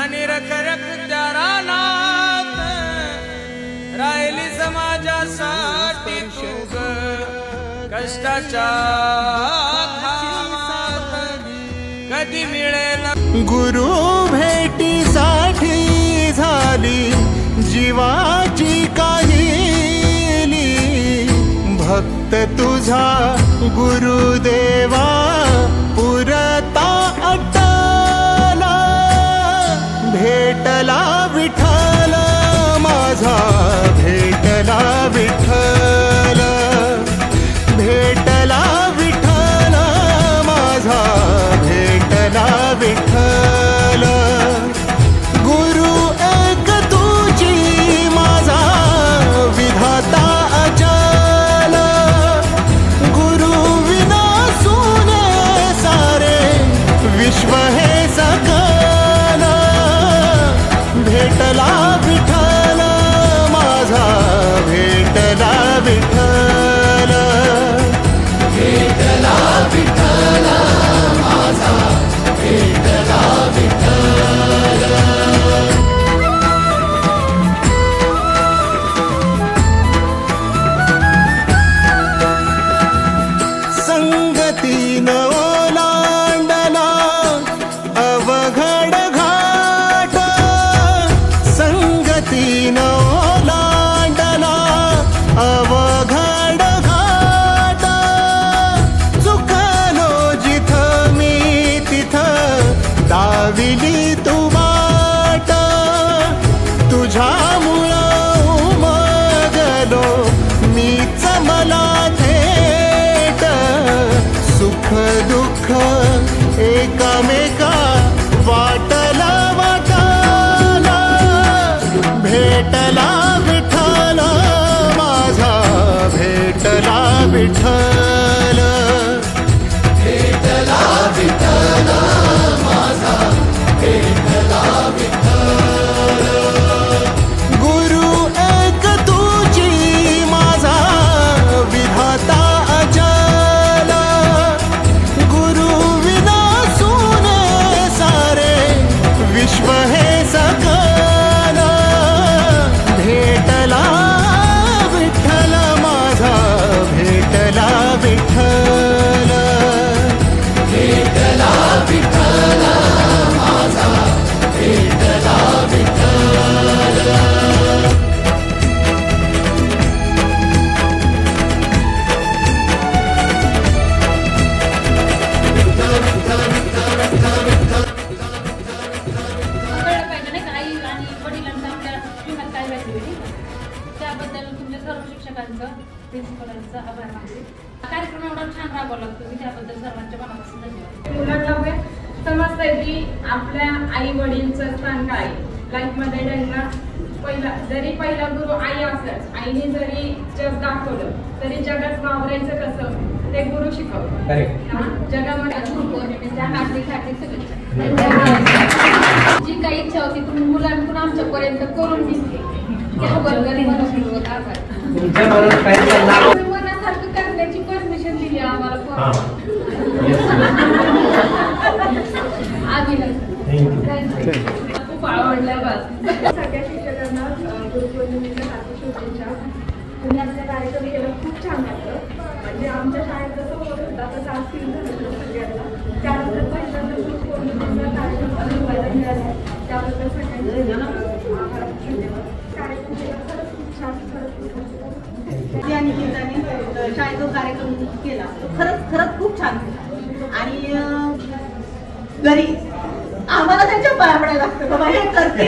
आणि रखरख त्या रानात राहिली समाजासाठी तू ग कष्टाच्या खात कधी मिळेल गुरु भेटीसाठी झाली जीवाची काहिली भक्त तुझा गुरुदेवा पुरता अटला भेटला विठ्ठल माझा भेटला विठ्ठल भेटला विठ्ठल माझा भेटला विठ्ठल गुरु एक तुझी माझा विधाता अचल गुरु विना सुने सारे विश्व हे सकल भेटला विठ्ठल माझा भेटला विठ्ठल भेटला विठ्ठल माझा भेटला विठ्ठल संगतीन ओलांडला अवघड घाट संगतीन ओलांडला अवघड घाट चुकलो जिथं मी तिथं दाविली तू वाट तुझ्यामुळं उमगलो मीच मला थेट सुख दुःख एकामेका वाटला वाटला भेटला विठ्ठल माझा भेटला विठ्ठल भेटला विठ्ठल माझा भेटला विठ्ठल गुरु एक तुझी माझा विधाता अचल गुरु विना सुने सारे विश्व हे सकल भेटला विठ्ठल माझा भेटला विठ्ठल भेटला विठ्ठल माझा भेटला विठ्ठल त्याबद्दल तुमच्या सर्व शिक्षकांचं प्रिन्सिपलांचं आभार मानते कार्यक्रम एवढा छान राबवला तुम्ही त्याबद्दल सर्वांच्या मनापासून धन्यवाद मुलांना समजतंय की आपल्या आई वडीलचं स्थान काय लाईफ मध्ये त्यांना पहिला गुरु आई असलाच आईने जरी जग दाखवलं तरी जगात वावरायचं कसं ते गुरु शिकवतात जगामध्ये गुरुपौर्णिमेच्या हार्दिक शुभेच्छा जी काही इच्छा होती तुम्ही मुलांकडून आमच्यापर्यंत करून दिसली त्याबद्दल मनासारखं करण्याची परमिशन दिली आम्हाला खूप आवडल्या सगळ्या शिक्षकांना गुरुपौर्णिमेच्या हार्दिक शुभेच्छा तुम्ही आपला कार्यक्रम केला खूप छान वाटलं म्हणजे आमच्या शाळेत जसं होत होता तसं आज फील झालं सगळ्यांना त्यानंतर पहिल्यांदा गुरुपौर्णिमेचा कार्यक्रम अनुभवायला मिळाला त्याबद्दल सगळ्यांचे धन्यवाद कार्यक्रम केला खरंच खूप छान खरंच या निमित्ताने शाळेचा कार्यक्रम केला खरंच खूप छान झाला आणि घरी आम्हाला त्यांच्या पाया पडायला लागतं बाबा हे करते